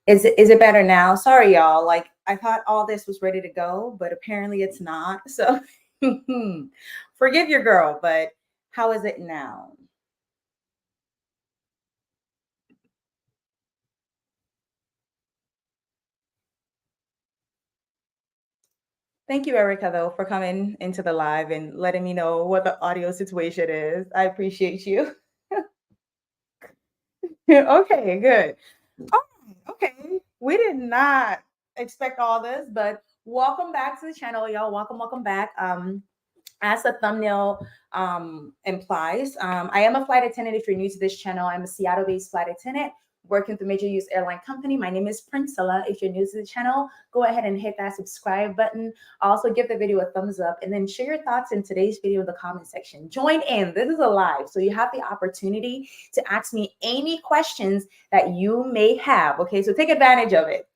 Is it better now? Sorry, y'all. Like I thought all this was ready to go, but apparently it's not. So forgive your girl, but how is it now? Thank you, Erica, though, for coming into the live and letting me know what the audio situation is. I appreciate you. Okay, good. Oh, okay. We did not expect all this, but welcome back to the channel, y'all. Welcome back. As the thumbnail implies, I am a flight attendant. If you're new to this channel, I'm a Seattle-based flight attendant working with a major US airline company. My name is Priscilla. If you're new to the channel, go ahead and hit that subscribe button. Also, give the video a thumbs up and then share your thoughts in today's video in the comment section. Join in. This is a live, so you have the opportunity to ask me any questions that you may have. Okay, so take advantage of it.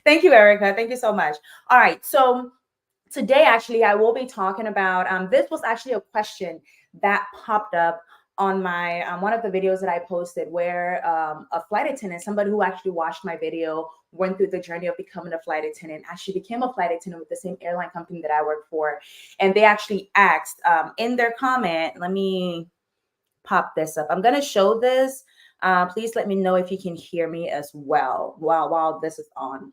Thank you, Erica. Thank you so much. All right, so today, actually, I will be talking about, this was actually a question that popped up on my one of the videos that I posted where a flight attendant, somebody who actually watched my video, went through the journey of becoming a flight attendant, actually became a flight attendant with the same airline company that I work for. And they actually asked in their comment, let me pop this up. I'm going to show this. Please let me know if you can hear me as well while this is on.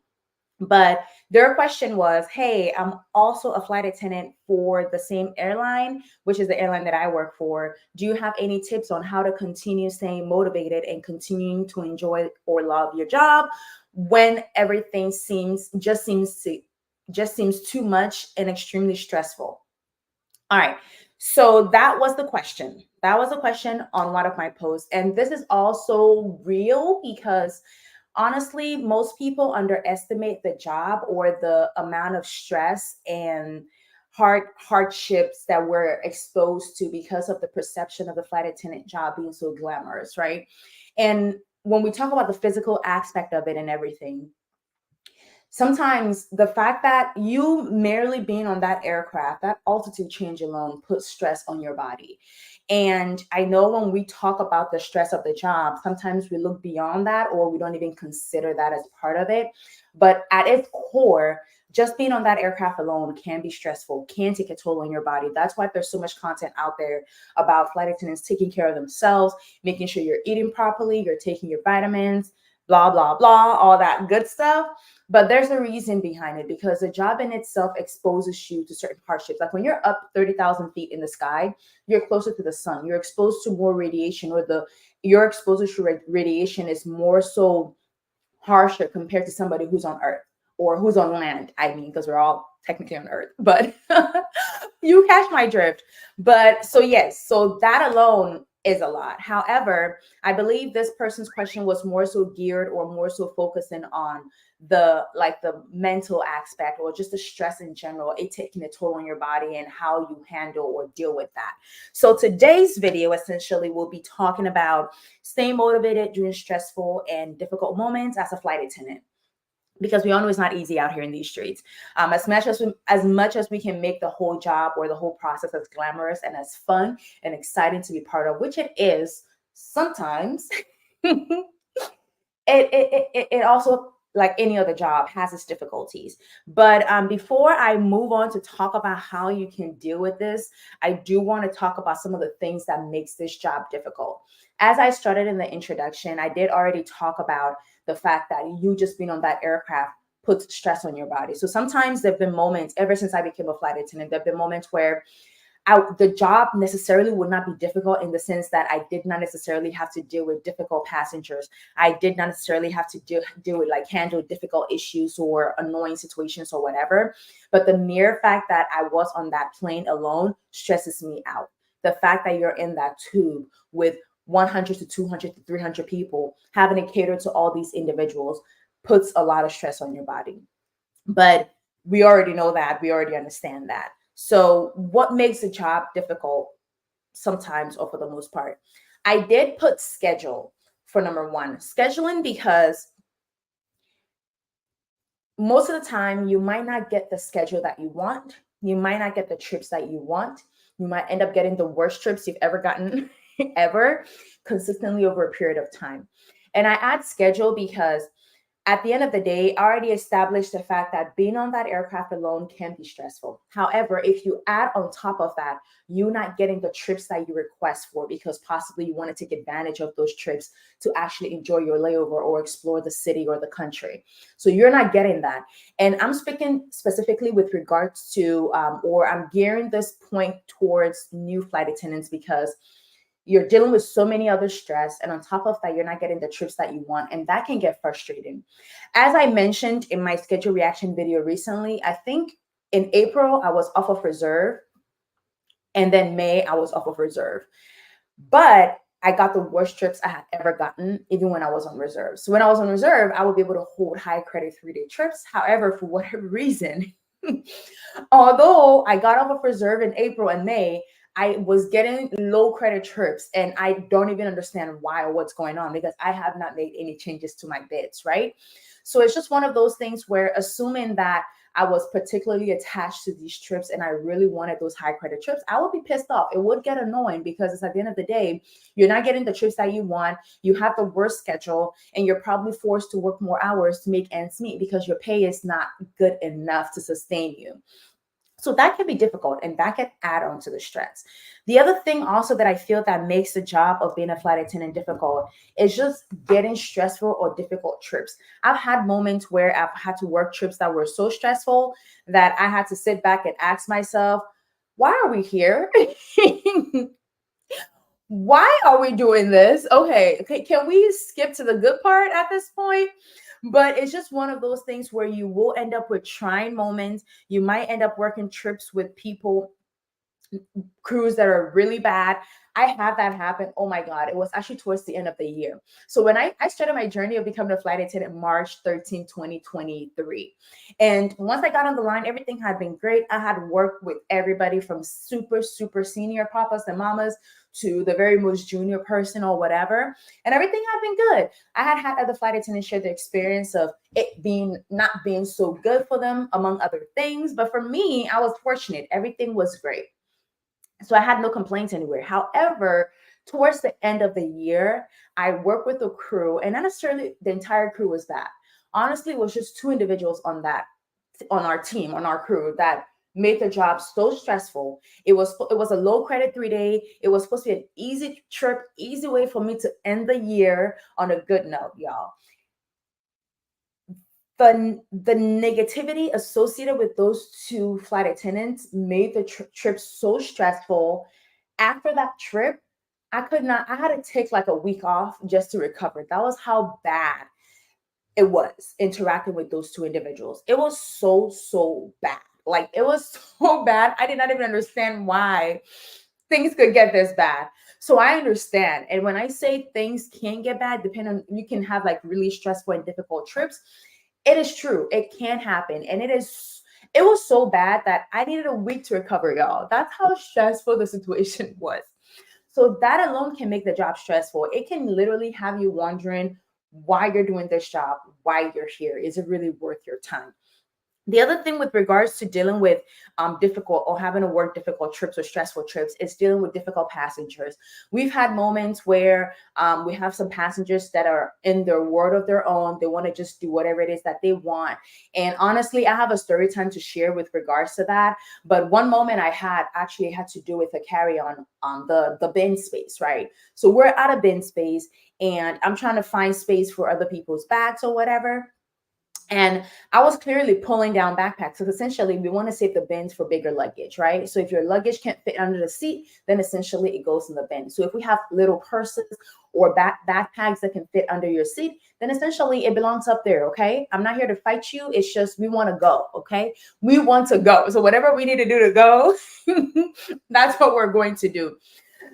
But their question was, hey, I'm also a flight attendant for the same airline, which is the airline that I work for. Do you have any tips on how to continue staying motivated and continuing to enjoy or love your job when everything seems too much and extremely stressful? All right. So that was the question. That was a question on one of my posts. And this is also real because honestly, most people underestimate the job or the amount of stress and hardships that we're exposed to because of the perception of the flight attendant job being so glamorous, right? And when we talk about the physical aspect of it and everything, sometimes the fact that you merely being on that aircraft, that altitude change alone puts stress on your body. And I know when we talk about the stress of the job, sometimes we look beyond that or we don't even consider that as part of it. But at its core, just being on that aircraft alone can be stressful, can take a toll on your body. That's why there's so much content out there about flight attendants taking care of themselves, making sure you're eating properly, you're taking your vitamins, blah, blah, blah, all that good stuff. But there's a reason behind it because the job in itself exposes you to certain hardships. Like when you're up 30,000 feet in the sky, you're closer to the sun. You're exposed to more radiation, or your exposure to radiation is more so harsher compared to somebody who's on Earth or who's on land. I mean, because we're all technically on Earth, but you catch my drift. But so yes, so that alone is a lot. However, I believe this person's question was more so geared or more so focusing on the mental aspect or just the stress in general, it taking a toll on your body and how you handle or deal with that. So today's video essentially will be talking about staying motivated during stressful and difficult moments as a flight attendant, because we all know it's not easy out here in these streets. As much as we can make the whole job or the whole process as glamorous and as fun and exciting to be part of, which it is sometimes, it also, like any other job, has its difficulties. But before I move on to talk about how you can deal with this, I do want to talk about some of the things that makes this job difficult. As I started in the introduction, I did already talk about the fact that you just being on that aircraft puts stress on your body. So sometimes there have been moments, ever since I became a flight attendant, there have been moments where the job necessarily would not be difficult in the sense that I did not necessarily have to deal with difficult passengers. I did not necessarily have to deal with handle difficult issues or annoying situations or whatever. But the mere fact that I was on that plane alone stresses me out. The fact that you're in that tube with 100 to 200 to 300 people having to cater to all these individuals puts a lot of stress on your body. But we already know that. We already understand that. So what makes a job difficult sometimes, or for the most part? I did put schedule for number one. Scheduling, because most of the time you might not get the schedule that you want. You might not get the trips that you want. You might end up getting the worst trips you've ever gotten ever, consistently over a period of time. And I add schedule because at the end of the day, I already established the fact that being on that aircraft alone can be stressful. However, if you add on top of that, you not getting the trips that you request for because possibly you want to take advantage of those trips to actually enjoy your layover or explore the city or the country. So you're not getting that. And I'm speaking specifically with regards to, or I'm gearing this point towards new flight attendants because you're dealing with so many other stress, and on top of that you're not getting the trips that you want, and that can get frustrating. As I mentioned in my schedule reaction video recently, I think in April I was off of reserve, and then May I was off of reserve, but I got the worst trips I had ever gotten, even when I was on reserve. So when I was on reserve, I would be able to hold high credit 3-day trips. However, for whatever reason, although I got off of reserve in April and May, I was getting low credit trips, and I don't even understand why or what's going on because I have not made any changes to my bids, right? So it's just one of those things where, assuming that I was particularly attached to these trips and I really wanted those high credit trips, I would be pissed off. It would get annoying because it's at the end of the day, you're not getting the trips that you want. You have the worst schedule, and you're probably forced to work more hours to make ends meet because your pay is not good enough to sustain you. So that can be difficult, and that can add on to the stress. The other thing also that I feel that makes the job of being a flight attendant difficult is just getting stressful or difficult trips. I've had moments where I've had to work trips that were so stressful that I had to sit back and ask myself, why are we here? Why are we doing this? Okay, can we skip to the good part at this point? But it's just one of those things where you will end up with trying moments. You might end up working trips with people, crews that are really bad. I had that happen. Oh my God. It was actually towards the end of the year. So when I started my journey of becoming a flight attendant March 13, 2023. And once I got on the line, everything had been great. I had worked with everybody from super, super senior papas and mamas to the very most junior person or whatever. And everything had been good. I had other flight attendants share the experience of it being not being so good for them, among other things. But for me, I was fortunate. Everything was great. So I had no complaints anywhere. However, towards the end of the year, I worked with a crew, and not necessarily the entire crew was bad. Honestly, it was just two individuals on our team, on our crew, that made the job so stressful. It was a low credit 3-day. It was supposed to be an easy trip, easy way for me to end the year on a good note, y'all. The negativity associated with those two flight attendants made the trip so stressful. After that trip, I had to take like a week off just to recover. That was how bad it was interacting with those two individuals. It was so bad. Like, it was so bad. I did not even understand why things could get this bad. So I understand. And when I say things can get bad, depending on, you can have like really stressful and difficult trips. It is true. It can happen. And it was so bad that I needed a week to recover, y'all. That's how stressful the situation was. So that alone can make the job stressful. It can literally have you wondering why you're doing this job, why you're here. Is it really worth your time? The other thing with regards to dealing with difficult or having to work difficult trips or stressful trips is dealing with difficult passengers. We've had moments where we have some passengers that are in their world of their own. They want to just do whatever it is that they want. And honestly, I have a story time to share with regards to that. But one moment I had to do with a carry-on the bin space, right? So we're out of bin space, and I'm trying to find space for other people's bags or whatever. And I was clearly pulling down backpacks. So essentially, we want to save the bins for bigger luggage, right? So if your luggage can't fit under the seat, then essentially it goes in the bin. So if we have little purses or backpacks that can fit under your seat, then essentially it belongs up there, okay? I'm not here to fight you. It's just we want to go, okay? We want to go. So whatever we need to do to go, that's what we're going to do.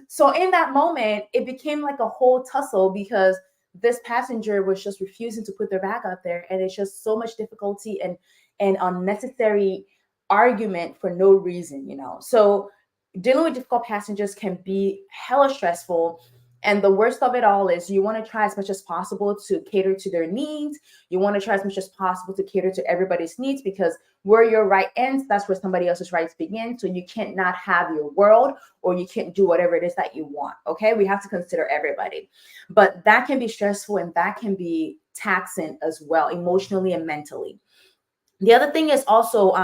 So in that moment, it became like a whole tussle because this passenger was just refusing to put their bag out there, and it's just so much difficulty and unnecessary argument for no reason, you know. So dealing with difficult passengers can be hella stressful. And the worst of it all is you want to try as much as possible to cater to their needs. You want to try as much as possible to cater to everybody's needs, because where your right ends, that's where somebody else's rights begin. So you can't not have your world, or you can't do whatever it is that you want. Okay, we have to consider everybody. But that can be stressful, and that can be taxing as well, emotionally and mentally. The other thing is also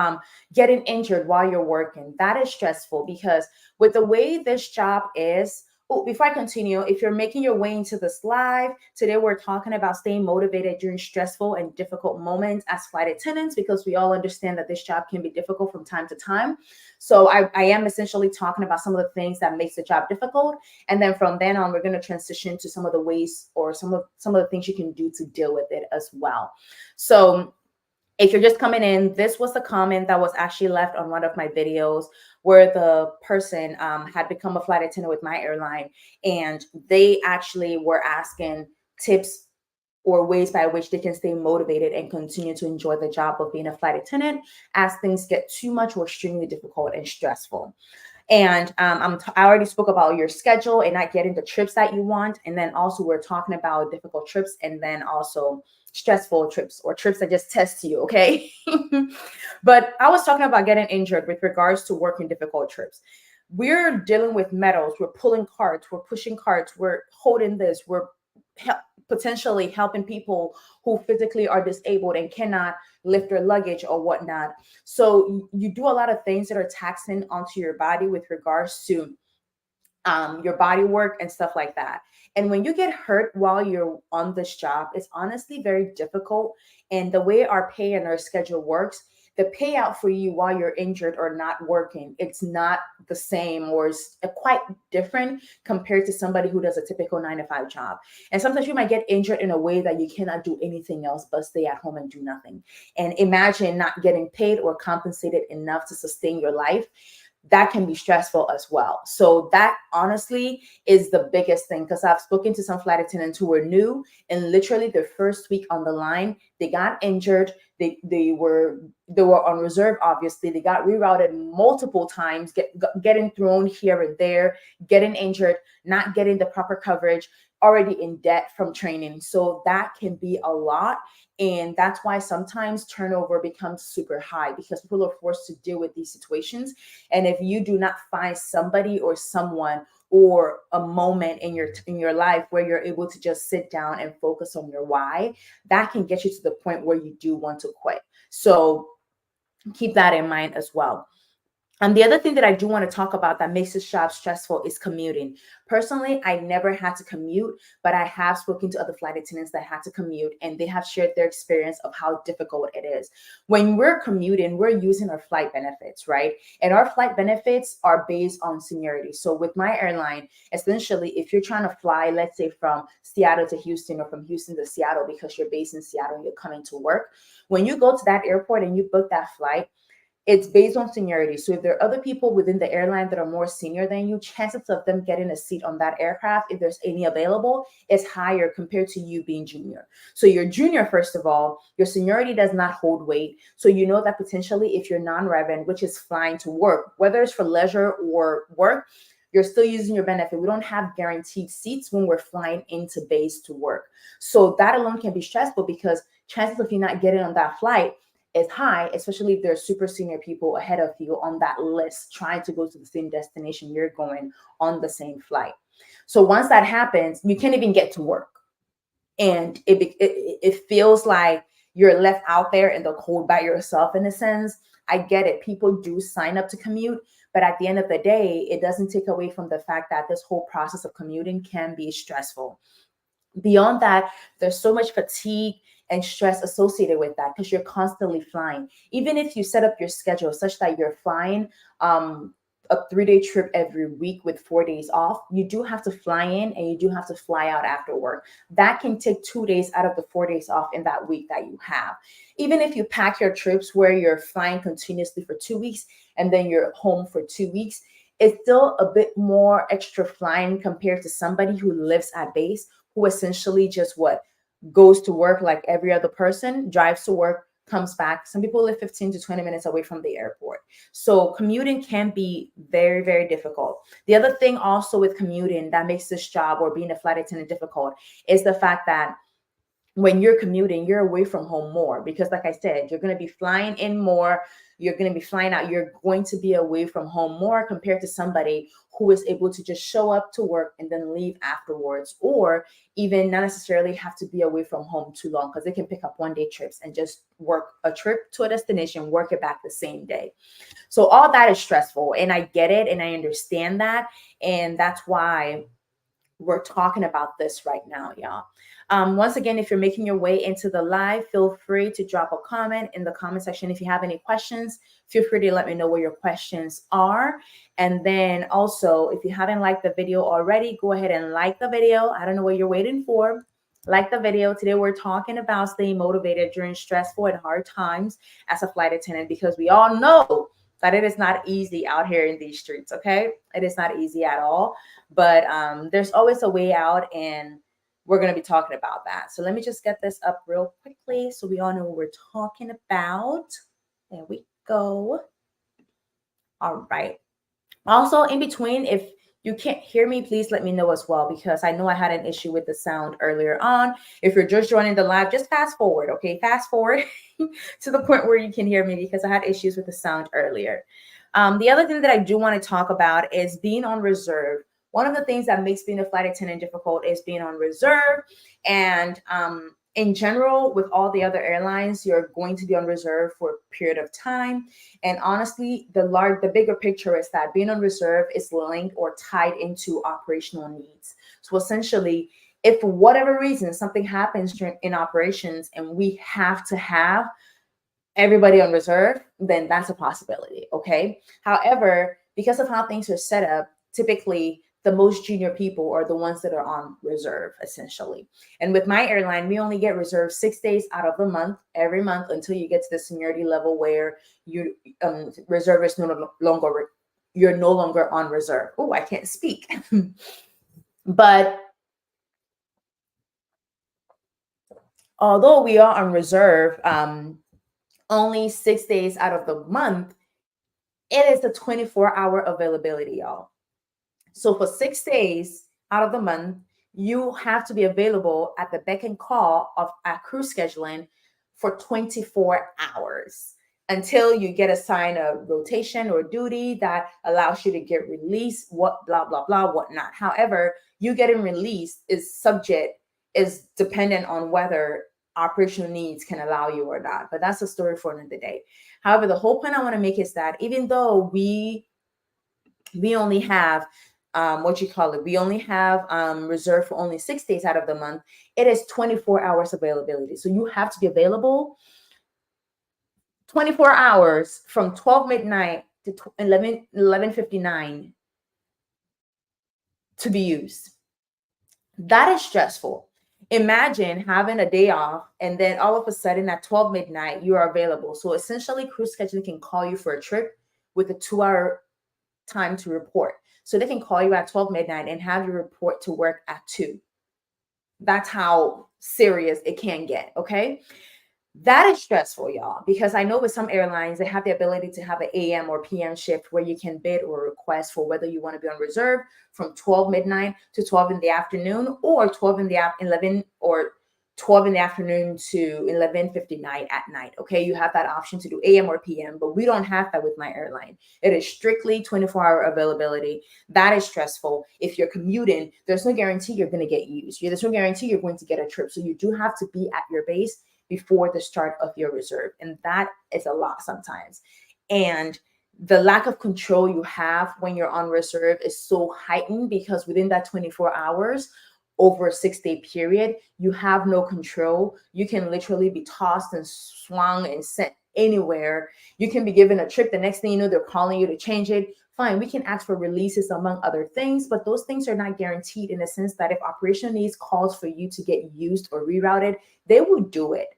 getting injured while you're working. That is stressful because with the way this job is, oh, before I continue, if you're making your way into this live, today we're talking about staying motivated during stressful and difficult moments as flight attendants, because we all understand that this job can be difficult from time to time. So I am essentially talking about some of the things that makes the job difficult. And then from then on, we're going to transition to some of the ways or some of the things you can do to deal with it as well. So if you're just coming in, this was a comment that was actually left on one of my videos where the person had become a flight attendant with my airline, and they actually were asking tips or ways by which they can stay motivated and continue to enjoy the job of being a flight attendant as things get too much or extremely difficult and stressful. And I already spoke about your schedule and not getting the trips that you want. And then also we're talking about difficult trips and then also stressful trips or trips that just test you, okay? But I was talking about getting injured with regards to working difficult trips. We're dealing with metals, we're pulling carts, we're pushing carts, we're holding this, we're potentially helping people who physically are disabled and cannot lift their luggage or whatnot. So you do a lot of things that are taxing onto your body with regards to your body work and stuff like that. And when you get hurt while you're on this job, it's honestly very difficult. And the way our pay and our schedule works, the payout for you while you're injured or not working, it's not the same, or it's quite different compared to somebody who does a typical 9-to-5 job. And sometimes you might get injured in a way that you cannot do anything else but stay at home and do nothing. And imagine not getting paid or compensated enough to sustain your life. That can be stressful as well. So that honestly is the biggest thing, because I've spoken to some flight attendants who were new, and literally their first week on the line, they got injured. They were on reserve. Obviously, they got rerouted multiple times, getting thrown here and there, getting injured, not getting the proper coverage, already in debt from training. So that can be a lot. And that's why sometimes turnover becomes super high, because people are forced to deal with these situations. And if you do not find somebody or someone or a moment in your life where you're able to just sit down and focus on your why, that can get you to the point where you do want to quit. So keep that in mind as well. The other thing that I do want to talk about that makes this job stressful is commuting. Personally, I never had to commute, but I have spoken to other flight attendants that had to commute, and they have shared their experience of how difficult it is. When we're commuting, we're using our flight benefits, right? And our flight benefits are based on seniority. So with my airline, essentially, if you're trying to fly, let's say from Seattle to Houston or from Houston to Seattle, because you're based in Seattle and you're coming to work, when you go to that airport and you book that flight, it's based on seniority. So if there are other people within the airline that are more senior than you, chances of them getting a seat on that aircraft, if there's any available, is higher compared to you being junior. So you're junior, first of all, your seniority does not hold weight. So you know that potentially if you're non-revenue, which is flying to work, whether it's for leisure or work, you're still using your benefit. We don't have guaranteed seats when we're flying into base to work. So that alone can be stressful, because chances of you not getting on that flight is high, especially if there's super senior people ahead of you on that list trying to go to the same destination you're going on the same flight. So once that happens, you can't even get to work. And it feels like you're left out there in the cold by yourself in a sense. I get it. People do sign up to commute, but at the end of the day, it doesn't take away from the fact that this whole process of commuting can be stressful. Beyond that, there's so much fatigue and stress associated with that, because you're constantly flying. Even if you set up your schedule such that you're flying a 3-day trip every week with 4 days off, you do have to fly in and you do have to fly out after work. That can take 2 days out of the 4 days off in that week that you have. Even if you pack your trips where you're flying continuously for 2 weeks and then you're home for 2 weeks, it's still a bit more extra flying compared to somebody who lives at base, who essentially just goes to work like every other person, drives to work, comes back. Some people live 15 to 20 minutes away from the airport. So commuting can be very, very difficult. The other thing also with commuting that makes this job or being a flight attendant difficult is the fact that when you're commuting, you're away from home more because, like I said, you're going to be flying in more, you're going to be flying out, you're going to be away from home more compared to somebody who is able to just show up to work and then leave afterwards, or even not necessarily have to be away from home too long because they can pick up one-day trips and just work a trip to a destination, work it back the same day. So all that is stressful, and I get it and I understand that, and that's why we're talking about this right now, y'all. Once again, if you're making your way into the live, feel free to drop a comment in the comment section. If you have any questions, feel free to let me know what your questions are. And then also, if you haven't liked the video already, go ahead and like the video. I don't know what you're waiting for. Like the video. Today, we're talking about staying motivated during stressful and hard times as a flight attendant, because we all know that it is not easy out here in these streets, okay? It is not easy at all, but there's always a way out, and we're going to be talking about that. So let me just get this up real quickly so we all know what we're talking about. There we go. All right. Also, in between, if you can't hear me, please let me know as well, because I know I had an issue with the sound earlier on. If you're just joining the live, just fast forward, okay? Fast forward to the point where you can hear me, because I had issues with the sound earlier. The other thing that I do want to talk about is being on reserve. One of the things that makes being a flight attendant difficult is being on reserve. And in general, with all the other airlines, you're going to be on reserve for a period of time. And honestly, the bigger picture is that being on reserve is linked or tied into operational needs. So essentially, if for whatever reason something happens in operations and we have to have everybody on reserve, then that's a possibility. Okay. However, because of how things are set up, typically the most junior people are the ones that are on reserve, essentially. And with my airline, we only get reserved 6 days out of the month, every month, until you get to the seniority level where you reserve is no longer, you're no longer on reserve. Oh, I can't speak. But although we are on reserve, only 6 days out of the month, it is a 24-hour availability, y'all. So for 6 days out of the month, you have to be available at the beck and call of our crew scheduling for 24 hours until you get assigned a rotation or duty that allows you to get released, what blah, blah, blah, whatnot. However, you getting released is dependent on whether operational needs can allow you or not. But that's a story for another day. However, the whole point I want to make is that even though we only have we only have reserved for only 6 days out of the month, it is 24 hours availability. So you have to be available 24 hours from 12 midnight to 11:59 to be used. That is stressful. Imagine having a day off and then all of a sudden at 12 midnight you are available. So essentially, crew scheduling can call you for a trip with a 2-hour time to report. So they can call you at 12 midnight and have you report to work at 2. That's how serious it can get. Okay. That is stressful, y'all, because I know with some airlines, they have the ability to have an AM or PM shift where you can bid or request for whether you want to be on reserve from 12 midnight to 12 in the afternoon, or 11 or 12 in the afternoon to 11:59 at night. Okay, you have that option to do AM or PM, but we don't have that with my airline. It is strictly 24-hour availability. That is stressful. If you're commuting, there's no guarantee you're going to get used. There's no guarantee you're going to get a trip. So you do have to be at your base before the start of your reserve. And that is a lot sometimes. And the lack of control you have when you're on reserve is so heightened because within that 24 hours, over a 6-day period, you have no control. You can literally be tossed and swung and sent anywhere. You can be given a trip. The next thing you know, they're calling you to change it. Fine, we can ask for releases among other things, but those things are not guaranteed in the sense that if operational needs calls for you to get used or rerouted, they will do it.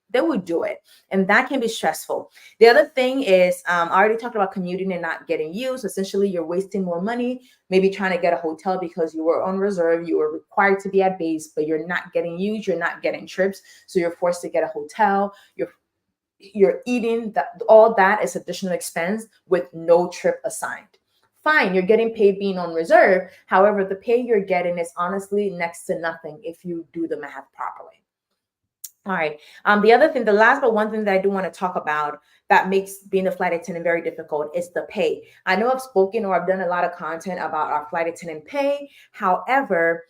They would do it. And that can be stressful. The other thing is, I already talked about commuting and not getting used. Essentially, you're wasting more money, maybe trying to get a hotel because you were on reserve, you were required to be at base, but you're not getting used, you're not getting trips. So you're forced to get a hotel. You're eating, that all that is additional expense with no trip assigned. Fine, you're getting paid being on reserve. However, the pay you're getting is honestly next to nothing if you do the math properly. All right. The other thing, the last but one thing that I do want to talk about that makes being a flight attendant very difficult is the pay. I know I've spoken or I've done a lot of content about our flight attendant pay. However,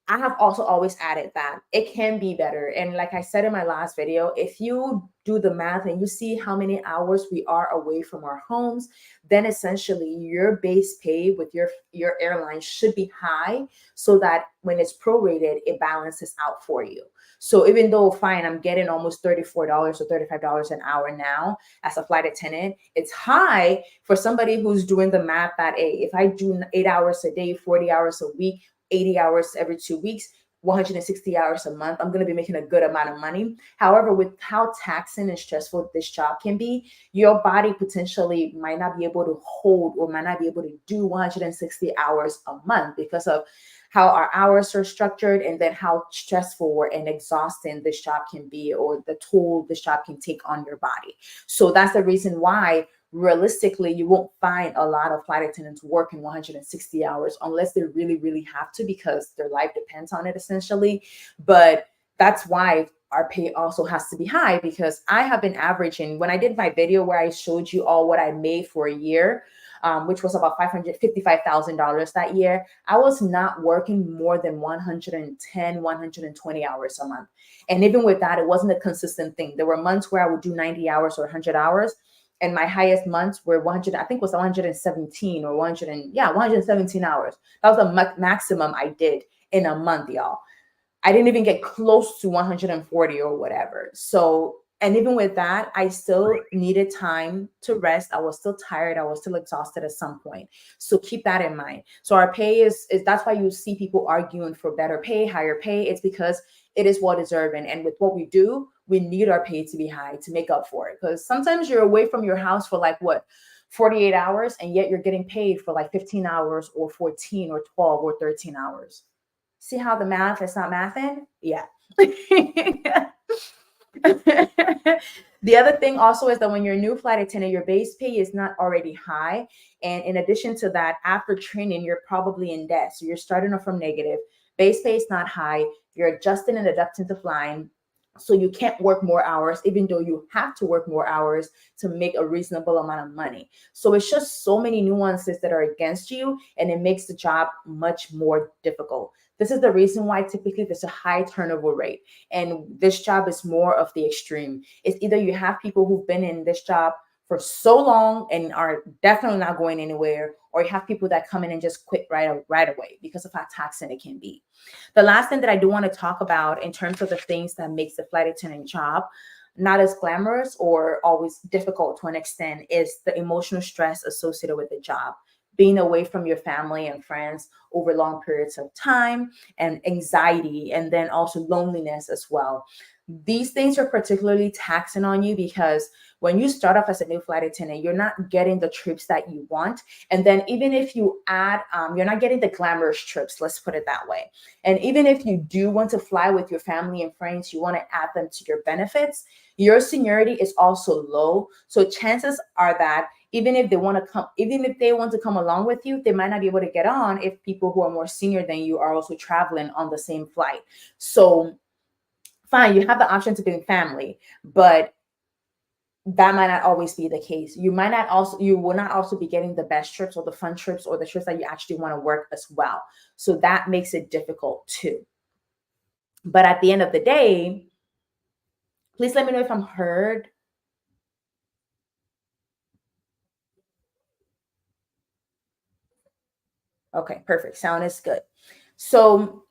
I have also always added that it can be better. And like I said in my last video, if you do the math and you see how many hours we are away from our homes, then essentially your base pay with your airline should be high so that when it's prorated, it balances out for you. So even though fine, I'm getting almost $34 or $35 an hour now as a flight attendant, it's high for somebody who's doing the math that, hey, if I do 8 hours a day, 40 hours a week, 80 hours every 2 weeks, 160 hours a month, I'm going to be making a good amount of money. However, with how taxing and stressful this job can be, your body potentially might not be able to hold or might not be able to do 160 hours a month because of how our hours are structured and then how stressful and exhausting this job can be or the toll this job can take on your body. So that's the reason why realistically you won't find a lot of flight attendants working 160 hours unless they really, really have to because their life depends on it essentially. But that's why our pay also has to be high because I have been averaging, when I did my video where I showed you all what I made for a year, which was about $555,000 that year, I was not working more than 110, 120 hours a month. And even with that, it wasn't a consistent thing. There were months where I would do 90 hours or 100 hours. And my highest months were 100, I think it was 117 or 100, 117 hours. That was the maximum I did in a month, y'all. I didn't even get close to 140 or whatever. So, and even with that, I still needed time to rest. I was still tired. I was still exhausted at some point. So keep that in mind. So our pay is that's why you see people arguing for better pay, higher pay. It's because it is well deserved. And with what we do, we need our pay to be high to make up for it. Because sometimes you're away from your house for like what? 48 hours, and yet you're getting paid for like 15 hours or 14 or 12 or 13 hours. See how the math is not mathing? Yeah. The other thing also is that when you're a new flight attendant, your base pay is not already high. And in addition to that, after training, you're probably in debt. So you're starting off from negative. Base pay is not high. You're adjusting and adapting to flying. So you can't work more hours, even though you have to work more hours to make a reasonable amount of money. So it's just so many nuances that are against you, and it makes the job much more difficult. This is the reason why typically there's a high turnover rate. And this job is more of the extreme. It's either you have people who've been in this job for so long and are definitely not going anywhere, or you have people that come in and just quit right away because of how taxing it can be. The last thing that I do want to talk about in terms of the things that makes the flight attendant job not as glamorous or always difficult to an extent is the emotional stress associated with the job. Being away from your family and friends over long periods of time, and anxiety, and then also loneliness as well. These things are particularly taxing on you because when you start off as a new flight attendant, you're not getting the trips that you want. And then even if you add, you're not getting the glamorous trips, let's put it that way. And even if you do want to fly with your family and friends, you want to add them to your benefits, your seniority is also low. So chances are that even if they want to come along with you, they might not be able to get on if people who are more senior than you are also traveling on the same flight. So fine, you have the option to bring family, but that might not always be the case. You will not also be getting the best trips or the fun trips or the trips that you actually want to work as well. So that makes it difficult too. But at the end of the day, please let me know if I'm heard. Okay, perfect. Sound is good. So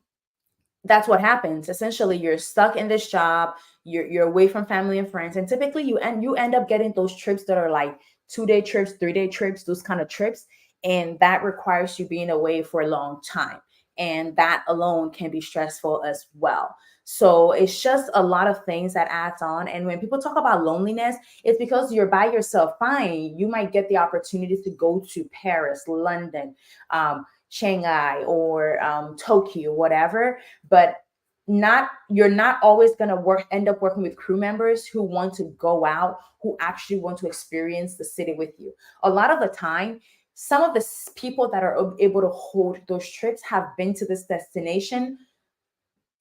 that's what happens. Essentially, you're stuck in this job. You're away from family and friends, and typically you end up getting those trips that are like 2-day trips, 3-day trips, those kind of trips, and that requires you being away for a long time, and that alone can be stressful as well. So it's just a lot of things that adds on. And when people talk about loneliness, it's because you're by yourself. Fine, you might get the opportunity to go to Paris, London, Shanghai, or Tokyo, whatever, but you're not always going to end up working with crew members who want to go out, who actually want to experience the city with you. A lot of the time, some of the people that are able to hold those trips have been to this destination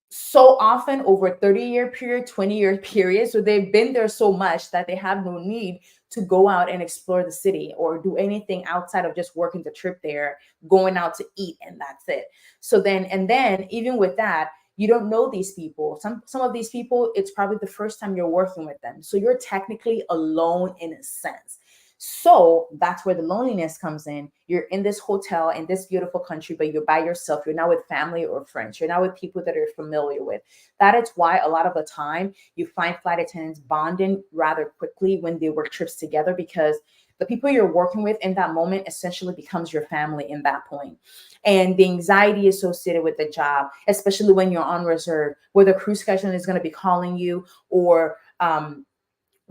so often over 30-year period, 20-year period. So they've been there so much that they have no need to go out and explore the city or do anything outside of just working the trip there, going out to eat, and that's it. So then, and then even with that, you don't know these people. Some of these people, it's probably the first time you're working with them. So you're technically alone in a sense. So that's where the loneliness comes in. You're in this hotel in this beautiful country, but you're by yourself. You're not with family or friends. You're not with people that you're familiar with. That is why a lot of the time you find flight attendants bonding rather quickly when they work trips together, because the people you're working with in that moment essentially becomes your family in that point. And the anxiety associated with the job, especially when you're on reserve, where the crew scheduling is going to be calling you, or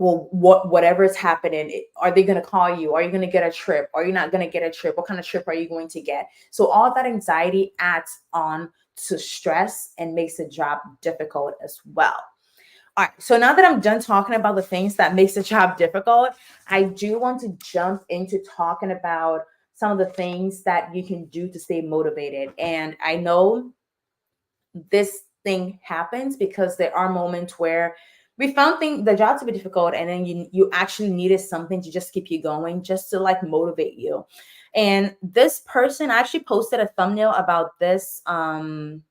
well, whatever is happening, are they going to call you? Are you going to get a trip? Are you not going to get a trip? What kind of trip are you going to get? So all that anxiety adds on to stress and makes the job difficult as well. All right, so now that I'm done talking about the things that makes the job difficult, I do want to jump into talking about some of the things that you can do to stay motivated. And I know this thing happens because there are moments where we found the job to be difficult, and then you actually needed something to just keep you going, just to like motivate you. And this person actually posted a thumbnail about this I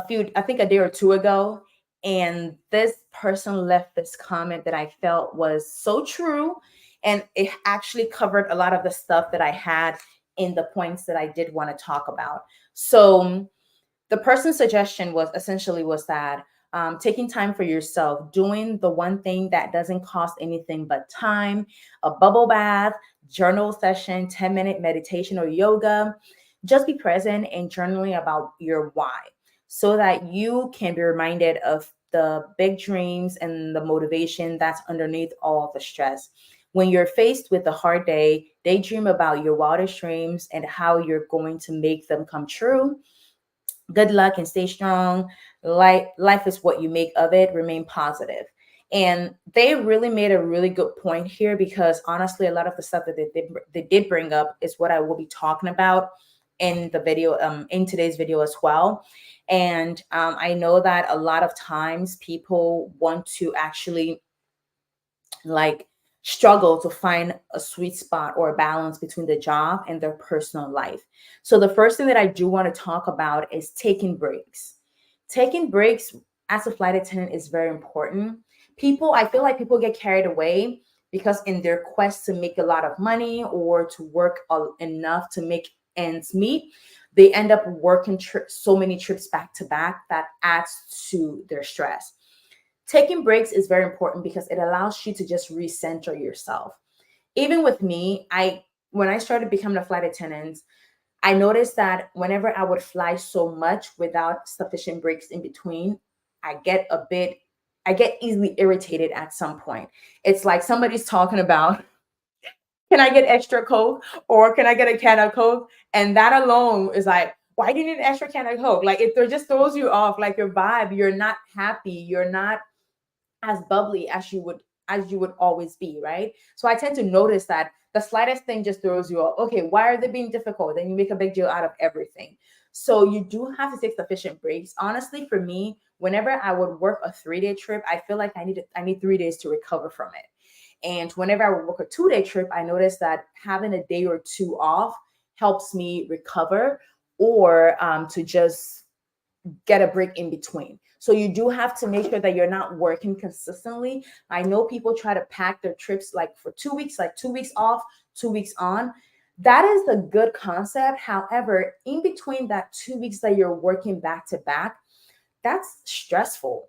think a day or two ago, and this person left this comment that I felt was so true, and it actually covered a lot of the stuff that I had in the points that I did want to talk about. So the person's suggestion was that taking time for yourself, doing the one thing that doesn't cost anything but time, a bubble bath, journal session, 10-minute meditation or yoga. Just be present and journaling about your why, so that you can be reminded of the big dreams and the motivation that's underneath all of the stress. When you're faced with a hard day, daydream about your wildest dreams and how you're going to make them come true. Good luck and stay strong. Life is what you make of it. Remain positive. And they really made a really good point here, because honestly, a lot of the stuff that they did bring up is what I will be talking about in the video, in today's video as well. And I know that a lot of times people want to actually like struggle to find a sweet spot or a balance between the job and their personal life. So the first thing that I do want to talk about is taking breaks. Taking breaks as a flight attendant is very important. I feel like people get carried away because in their quest to make a lot of money or to work enough to make ends meet, they end up working so many trips back to back that adds to their stress. Taking breaks is very important because it allows you to just recenter yourself. Even with me, when I started becoming a flight attendant, I noticed that whenever I would fly so much without sufficient breaks in between, I get a bit I get easily irritated at some point. It's like somebody's talking about, can I get extra Coke, or can I get a can of Coke? And that alone is like, why do you need an extra can of Coke? Like, it just throws you off, like your vibe. You're not happy. You're not as bubbly as you would always be, right? So I tend to notice that the slightest thing just throws you off. Okay, why are they being difficult? Then you make a big deal out of everything. So you do have to take sufficient breaks. Honestly, for me, whenever I would work a 3-day trip, I feel like I need 3 days to recover from it. And whenever I would work a 2-day trip, I noticed that having a day or two off helps me recover, or to just get a break in between. So you do have to make sure that you're not working consistently. I know people try to pack their trips like for 2 weeks, like 2 weeks off, 2 weeks on. That is a good concept. However, in between that 2 weeks that you're working back to back, that's stressful.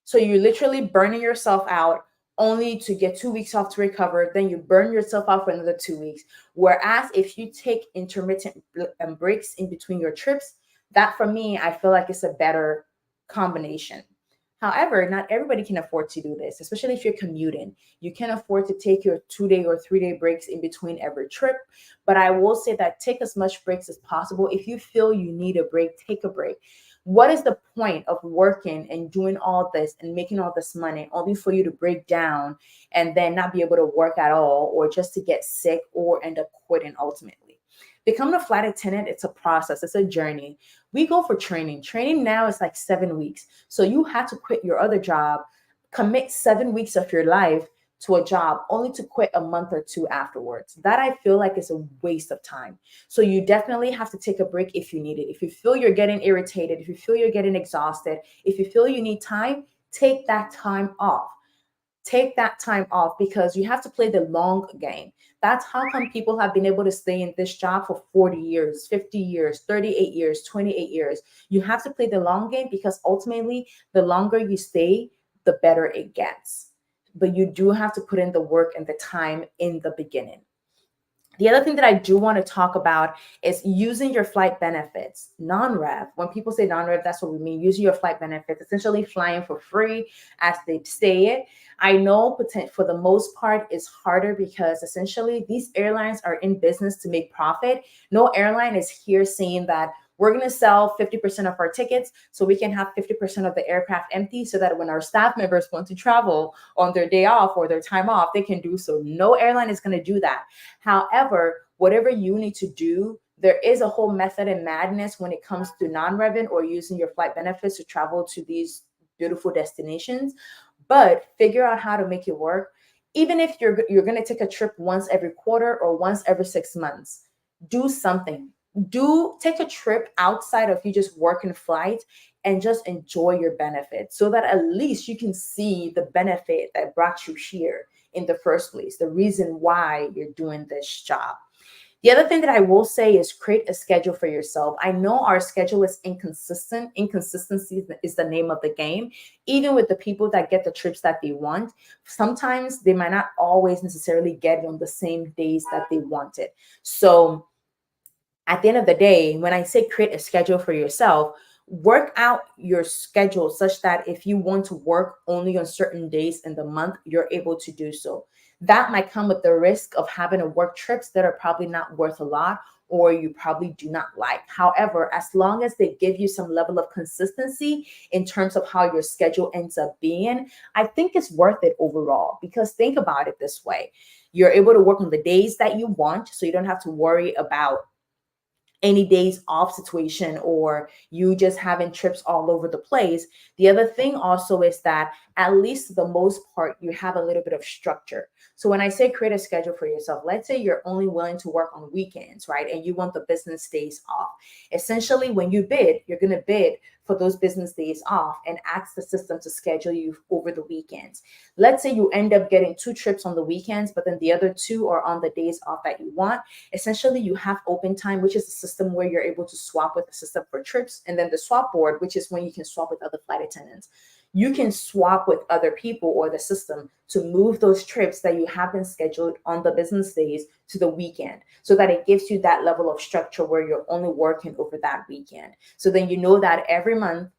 So you're literally burning yourself out only to get 2 weeks off to recover. Then you burn yourself out for another 2 weeks. Whereas if you take intermittent breaks in between your trips, that for me, I feel like it's a better combination. However, not everybody can afford to do this, especially if you're commuting. You can afford to take your 2-day or 3-day breaks in between every trip. But I will say that take as much breaks as possible. If you feel you need a break, take a break. What is the point of working and doing all this and making all this money only for you to break down and then not be able to work at all, or just to get sick or end up quitting ultimately? Becoming a flight attendant, it's a process, it's a journey. We go for training. Training now is like 7 weeks. So you had to quit your other job, commit 7 weeks of your life to a job only to quit a month or two afterwards. That I feel like is a waste of time. So you definitely have to take a break if you need it. If you feel you're getting irritated, if you feel you're getting exhausted, if you feel you need time, take that time off. Take that time off because you have to play the long game. That's how come people have been able to stay in this job for 40 years, 50 years, 38 years, 28 years. You have to play the long game because ultimately, the longer you stay, the better it gets. But you do have to put in the work and the time in the beginning. The other thing that I do want to talk about is using your flight benefits, non-rev. When people say non-rev, that's what we mean. Using your flight benefits, essentially flying for free, as they say it. I know for the most part it's harder because essentially these airlines are in business to make profit. No airline is here saying that we're going to sell 50% of our tickets so we can have 50% of the aircraft empty so that when our staff members want to travel on their day off or their time off, they can do so. No airline is going to do that. However, whatever you need to do, there is a whole method and madness when it comes to non-revenue or using your flight benefits to travel to these beautiful destinations. But figure out how to make it work. Even if you're going to take a trip once every quarter or once every 6 months, do something. Take a trip outside of you just working flight and just enjoy your benefits so that at least you can see the benefit that brought you here in the first place, the reason why you're doing this job. The other thing that I will say is create a schedule for yourself. I know our schedule is inconsistent. Inconsistency is the name of the game. Even with the people that get the trips that they want, sometimes they might not always necessarily get it on the same days that they want it. So at the end of the day, when I say create a schedule for yourself, work out your schedule such that if you want to work only on certain days in the month, you're able to do so. That might come with the risk of having to work trips that are probably not worth a lot or you probably do not like. However, as long as they give you some level of consistency in terms of how your schedule ends up being, I think it's worth it overall. Because think about it this way. You're able to work on the days that you want, so you don't have to worry about any days off situation or you just having trips all over the place. The other thing also is that at least for the most part, you have a little bit of structure. So when I say create a schedule for yourself, let's say you're only willing to work on weekends, right? And you want the business days off. Essentially, when you bid, you're going to bid for those business days off and ask the system to schedule you over the weekends. Let's say you end up getting 2 trips on the weekends, but then the other 2 are on the days off that you want. Essentially, you have open time, which is a system where you're able to swap with the system for trips, and then the swap board, which is when you can swap with other flight attendants. You can swap with other people or the system to move those trips that you have been scheduled on the business days to the weekend so that it gives you that level of structure where you're only working over that weekend. So then you know that every month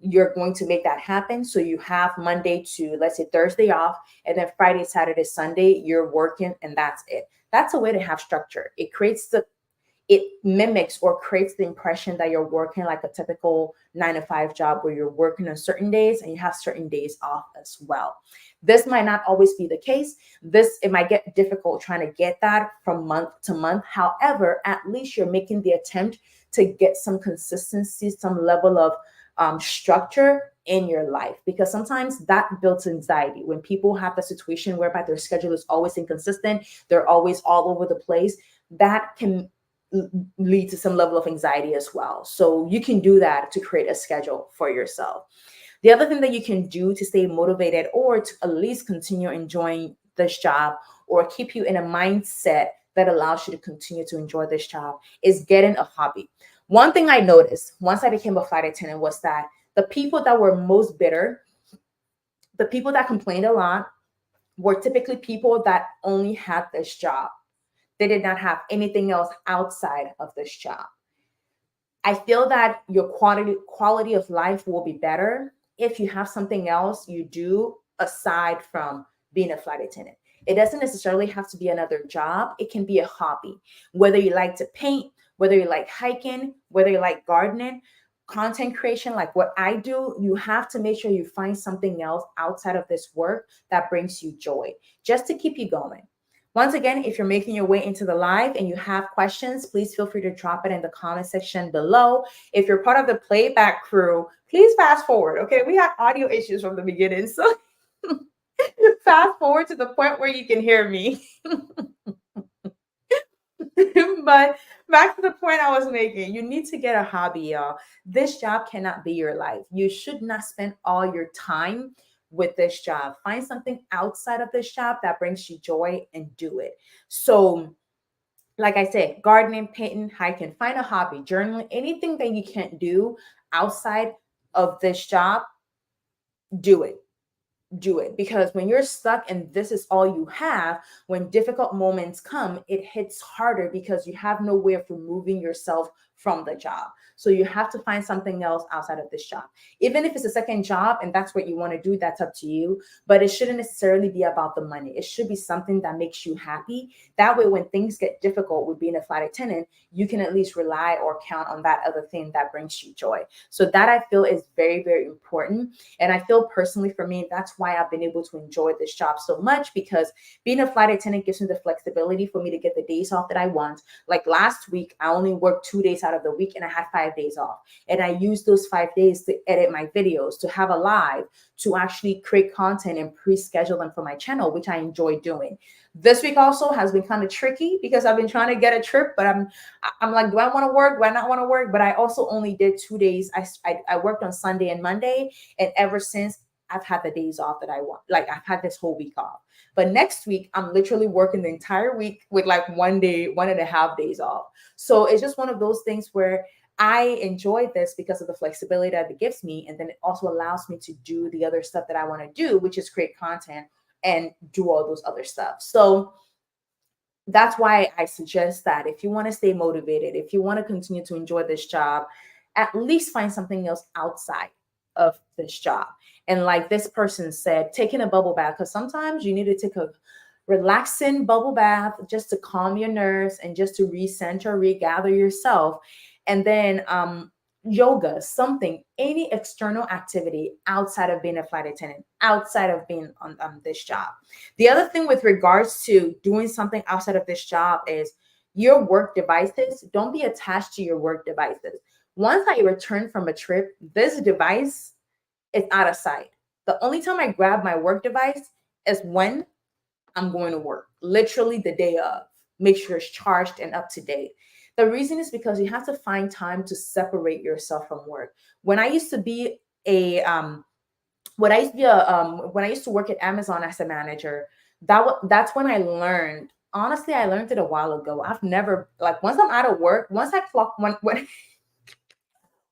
you're going to make that happen. So you have Monday to, let's say, Thursday off, and then Friday, Saturday, Sunday, you're working, and that's it. That's a way to have structure. It mimics or creates the impression that you're working like a typical 9-to-5 job where you're working on certain days and you have certain days off as well. This might not always be the case. It might get difficult trying to get that from month to month. However, at least you're making the attempt to get some consistency, some level of structure in your life, because sometimes that builds anxiety when people have the situation whereby their schedule is always inconsistent, they're always all over the place. That can lead to some level of anxiety as well. So you can do that to create a schedule for yourself. The other thing that you can do to stay motivated or to at least continue enjoying this job or keep you in a mindset that allows you to continue to enjoy this job is getting a hobby. One thing I noticed once I became a flight attendant was that the people that were most bitter, the people that complained a lot, were typically people that only had this job. They did not have anything else outside of this job. I feel that your quality of life will be better if you have something else you do aside from being a flight attendant. It doesn't necessarily have to be another job. It can be a hobby. Whether you like to paint, whether you like hiking, whether you like gardening, content creation, like what I do, you have to make sure you find something else outside of this work that brings you joy, just to keep you going. Once again, if you're making your way into the live and you have questions, please feel free to drop it in the comment section below. If you're part of the playback crew, please fast forward. Okay, we had audio issues from the beginning, so fast forward to the point where you can hear me. But back to the point I was making, you need to get a hobby, y'all. This job cannot be your life. You should not spend all your time with this job. Find something outside of this job that brings you joy and do it. So, like I said, gardening, painting, hiking, find a hobby, journaling, anything that you can't do outside of this job, do it. Do it, because when you're stuck and this is all you have, when difficult moments come, it hits harder because you have no way of removing yourself from the job. So you have to find something else outside of this job. Even if it's a second job and that's what you want to do, that's up to you. But it shouldn't necessarily be about the money. It should be something that makes you happy. That way, when things get difficult with being a flight attendant, you can at least rely or count on that other thing that brings you joy. So that, I feel, is very, very important. And I feel personally, for me, that's why I've been able to enjoy this job so much, because being a flight attendant gives me the flexibility for me to get the days off that I want. Like last week, I only worked 2 days out of the week and I had 5 days off. And I used those 5 days to edit my videos, to have a live, to actually create content and pre-schedule them for my channel, which I enjoy doing. This week also has been kind of tricky because I've been trying to get a trip, but I'm like, do I want to work? Do I not want to work? But I also only did 2 days. I worked on Sunday and Monday, and ever since, I've had the days off that I want. Like, I've had this whole week off. But next week, I'm literally working the entire week with like 1 day, 1.5 days off. So it's just one of those things where I enjoy this because of the flexibility that it gives me. And then it also allows me to do the other stuff that I want to do, which is create content and do all those other stuff. So that's why I suggest that if you want to stay motivated, if you want to continue to enjoy this job, at least find something else outside of this job. And like this person said, taking a bubble bath, because sometimes you need to take a relaxing bubble bath just to calm your nerves and just to recenter, regather yourself. And then yoga, something, any external activity outside of being a flight attendant, outside of being on this job. The other thing with regards to doing something outside of this job is your work devices. Don't be attached to your work devices. Once I return from a trip, this device is out of sight. The only time I grab my work device is when I'm going to work, literally the day of. Make sure it's charged and up to date. The reason is because you have to find time to separate yourself from work. When I used to be a when I used to be when I used to work at Amazon as a manager, that's when I learned. Honestly, I learned it a while ago. I've never, like, once I'm out of work, once I clock when